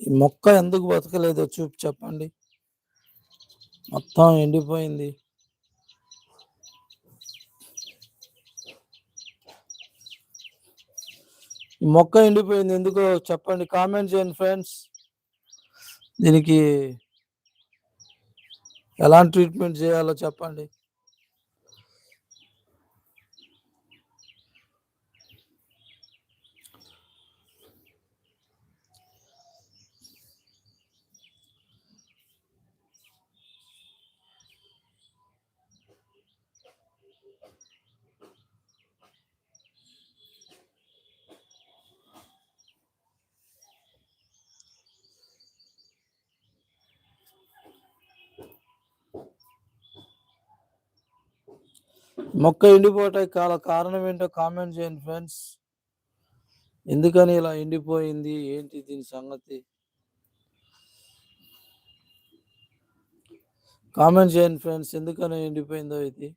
ఈ మొక్క ఎందుకు బతకలేదో చెప్పండి. మొత్తం ఎండిపోయింది. ఈ మొక్క ఎండిపోయింది ఎందుకో చెప్పండి, కామెంట్ చేయండి ఫ్రెండ్స్. దీనికి ఎలాంటి ట్రీట్మెంట్ చేయాలో చెప్పండి. మొక్క ఎండిపోవటానికి కారణం ఏంటో కామెంట్ చేయండి ఫ్రెండ్స్. ఎందుకని ఇలా ఎండిపోయింది, ఏంటి దీని సంగతి? కామెంట్ చేయండి ఫ్రెండ్స్, ఎందుకని ఎండిపోయిందో ఇది.